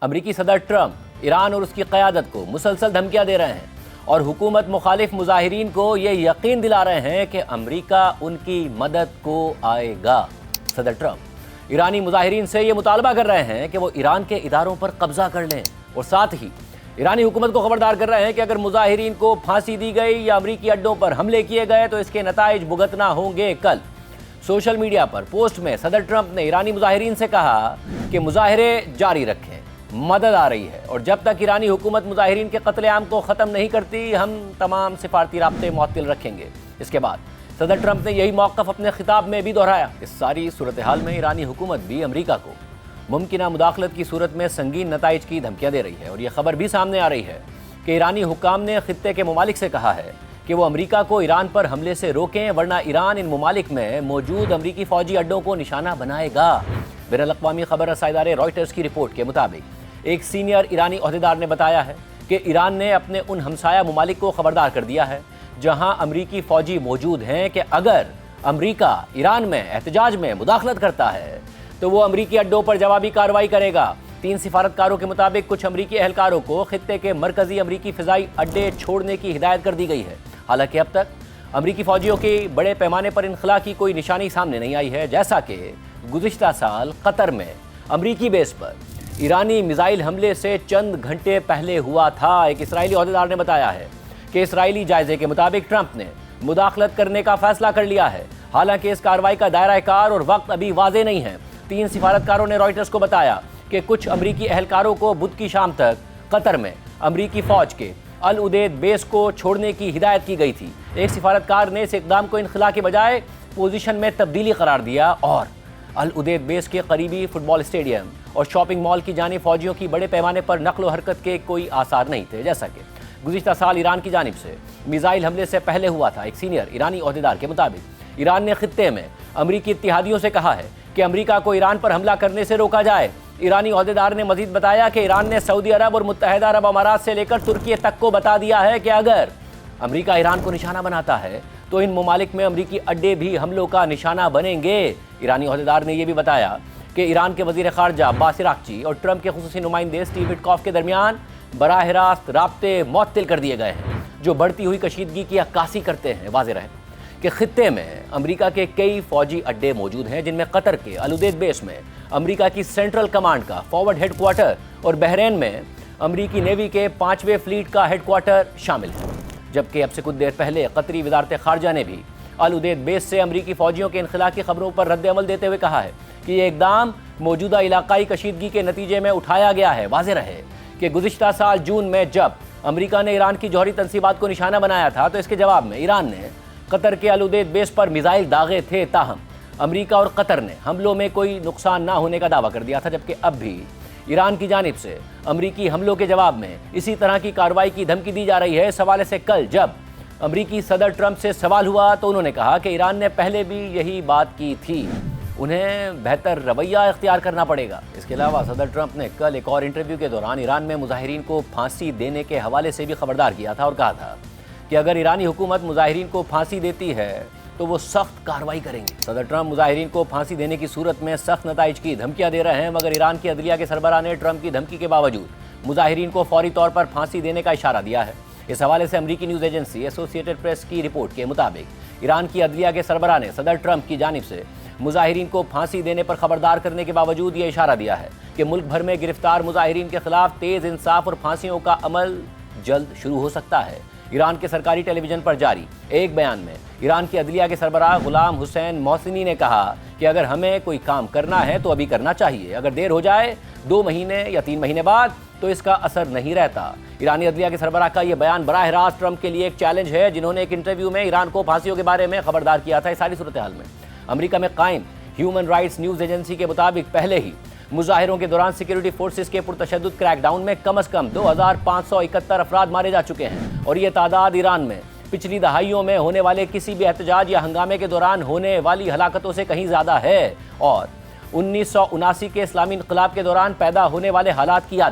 امریکی صدر ٹرمپ ایران اور اس کی قیادت کو مسلسل دھمکیاں دے رہے ہیں اور حکومت مخالف مظاہرین کو یہ یقین دلا رہے ہیں کہ امریکہ ان کی مدد کو آئے گا۔ صدر ٹرمپ ایرانی مظاہرین سے یہ مطالبہ کر رہے ہیں کہ وہ ایران کے اداروں پر قبضہ کر لیں اور ساتھ ہی ایرانی حکومت کو خبردار کر رہے ہیں کہ اگر مظاہرین کو پھانسی دی گئی یا امریکی اڈوں پر حملے کیے گئے تو اس کے نتائج بھگتنا ہوں گے۔ کل سوشل میڈیا پر پوسٹ میں صدر ٹرمپ نے ایرانی مظاہرین سے کہا کہ مظاہرے جاری رکھیں، مدد آ رہی ہے اور جب تک ایرانی حکومت مظاہرین کے قتل عام کو ختم نہیں کرتی ہم تمام سفارتی رابطے معطل رکھیں گے۔ اس کے بعد صدر ٹرمپ نے یہی موقف اپنے خطاب میں بھی دہرایا۔ اس ساری صورتحال میں ایرانی حکومت بھی امریکہ کو ممکنہ مداخلت کی صورت میں سنگین نتائج کی دھمکیاں دے رہی ہے اور یہ خبر بھی سامنے آ رہی ہے کہ ایرانی حکام نے خطے کے ممالک سے کہا ہے کہ وہ امریکہ کو ایران پر حملے سے روکیں ورنہ ایران ان ممالک میں موجود امریکی فوجی اڈوں کو نشانہ بنائے گا۔ بین الاقوامی خبر رساں ادارے رائٹرز کی رپورٹ کے مطابق ایک سینئر ایرانی عہدیدار نے بتایا ہے کہ ایران نے اپنے ان ہمسایہ ممالک کو خبردار کر دیا ہے جہاں امریکی فوجی موجود ہیں کہ اگر امریکہ ایران میں احتجاج میں مداخلت کرتا ہے تو وہ امریکی اڈوں پر جوابی کارروائی کرے گا۔ 3 سفارتکاروں کے مطابق کچھ امریکی اہلکاروں کو خطے کے مرکزی امریکی فضائی اڈے چھوڑنے کی ہدایت کر دی گئی ہے۔ حالانکہ اب تک امریکی فوجیوں کی بڑے پیمانے پر انخلا کی کوئی نشانی سامنے نہیں آئی ہے، جیسا کہ گزشتہ سال قطر میں امریکی بیس پر ایرانی میزائل حملے سے چند گھنٹے پہلے ہوا تھا۔ ایک اسرائیلی عہدیدار نے بتایا ہے کہ اسرائیلی جائزے کے مطابق ٹرمپ نے مداخلت کرنے کا فیصلہ کر لیا ہے، حالانکہ اس کارروائی کا دائرہ کار اور وقت ابھی واضح نہیں ہے۔ 3 سفارتکاروں نے رائٹرز کو بتایا کہ کچھ امریکی اہلکاروں کو بدھ کی شام تک قطر میں امریکی فوج کے العدید بیس کو چھوڑنے کی ہدایت کی گئی تھی۔ ایک سفارتکار نے اس اقدام کو انخلا کے بجائے پوزیشن میں تبدیلی قرار دیا اور العدید بیس کے قریبی فٹ بال اسٹیڈیم اور شاپنگ مال کی جانب فوجیوں کی بڑے پیمانے پر نقل و حرکت کے کوئی آثار نہیں تھے، جیسا کہ گزشتہ سال ایران کی جانب سے میزائل حملے سے پہلے ہوا تھا۔ ایک سینئر ایرانی عہدیدار کے مطابق ایران نے خطے میں امریکی اتحادیوں سے کہا ہے کہ امریکہ کو ایران پر حملہ کرنے سے روکا جائے۔ ایرانی عہدیدار نے مزید بتایا کہ ایران نے سعودی عرب اور متحدہ عرب امارات سے لے کر ترکی تک کو بتا دیا ہے کہ اگر امریکہ ایران کو نشانہ بناتا ہے تو ان ممالک میں امریکی اڈے بھی حملوں کا نشانہ بنیں گے۔ ایرانی عہدیدار نے یہ بھی بتایا کہ ایران کے وزیر خارجہ عباس عراقچی اور ٹرمپ کے خصوصی نمائندے اسٹیو وٹکاف کے درمیان براہ راست رابطے معطل کر دیے گئے ہیں، جو بڑھتی ہوئی کشیدگی کی عکاسی کرتے ہیں۔ واضح رہے کہ خطے میں امریکہ کے کئی فوجی اڈے موجود ہیں، جن میں قطر کے العدید بیس میں امریکہ کی سینٹرل کمانڈ کا فارورڈ ہیڈ کوارٹر اور بحرین میں امریکی نیوی کے 5ویں فلیٹ کا ہیڈ کوارٹر شامل ہے، جبکہ اب سے کچھ دیر پہلے قطری وزارت خارجہ نے بھی العدید بیس سے امریکی فوجیوں کے انخلا کی خبروں پر رد عمل دیتے ہوئے کہا ہے کہ یہ اقدام موجودہ علاقائی کشیدگی کے نتیجے میں اٹھایا گیا ہے۔ واضح رہے کہ گزشتہ سال جون میں جب امریکہ نے ایران کی جوہری تنصیبات کو نشانہ بنایا تھا تو اس کے جواب میں ایران نے قطر کے العدید بیس پر میزائل داغے تھے، تاہم امریکہ اور قطر نے حملوں میں کوئی نقصان نہ ہونے کا دعویٰ کر دیا تھا، جبکہ اب بھی ایران کی جانب سے امریکی حملوں کے جواب میں اسی طرح کی کارروائی کی دھمکی دی جا رہی ہے۔ اس حوالے سے کل جب امریکی صدر ٹرمپ سے سوال ہوا تو انہوں نے کہا کہ ایران نے پہلے بھی یہی بات کی تھی، انہیں بہتر رویہ اختیار کرنا پڑے گا۔ اس کے علاوہ صدر ٹرمپ نے کل ایک اور انٹرویو کے دوران ایران میں مظاہرین کو پھانسی دینے کے حوالے سے بھی خبردار کیا تھا اور کہا تھا کہ اگر ایرانی حکومت مظاہرین کو پھانسی دیتی ہے تو وہ سخت کارروائی کریں گے۔ صدر ٹرمپ مظاہرین کو پھانسی دینے کی صورت میں سخت نتائج کی دھمکیاں دے رہے ہیں، مگر ایران کی عدلیہ کے سربراہ نے ٹرمپ کی دھمکی کے باوجود مظاہرین کو فوری طور پر پھانسی دینے کا اشارہ دیا ہے۔ اس حوالے سے امریکی نیوز ایجنسی ایسوسی ایٹڈ پریس کی رپورٹ کے مطابق ایران کی عدلیہ کے سربراہ نے صدر ٹرمپ کی جانب سے مظاہرین کو پھانسی دینے پر خبردار کرنے کے باوجود یہ اشارہ دیا ہے کہ ملک بھر میں گرفتار مظاہرین کے خلاف تیز انصاف اور پھانسیوں کا عمل جلد شروع ہو سکتا ہے۔ ایران کے سرکاری ٹیلی ویژن پر جاری ایک بیان میں ایران کی عدلیہ کے سربراہ غلام حسین محسنی نے کہا کہ اگر ہمیں کوئی کام کرنا ہے تو ابھی کرنا چاہیے، اگر دیر ہو جائے 2 مہینے یا 3 مہینے بعد تو اس کا اثر نہیں رہتا۔ ایرانی عدلیہ کے سربراہ کا یہ بیان براہ راست ٹرمپ کے لیے ایک چیلنج ہے، جنہوں نے ایک انٹرویو میں ایران کو پھانسیوں کے بارے میں خبردار کیا تھا۔ اس ساری صورتحال میں امریکہ میں قائم ہیومن رائٹس نیوز ایجنسی کے مطابق پہلے ہی مظاہروں کے دوران سیکیورٹی فورسز کے پرتشدد کریک ڈاؤن میں کم از کم 2571 افراد مارے جا چکے ہیں اور یہ تعداد ایران میں پچھلی دہائیوں میں ہونے والے کسی بھی احتجاج یا ہنگامے کے دوران ہونے والی ہلاکتوں سے کہیں زیادہ ہے اور 1979 کے اسلامی انقلاب کے دوران پیدا ہونے والے حالات کی یاد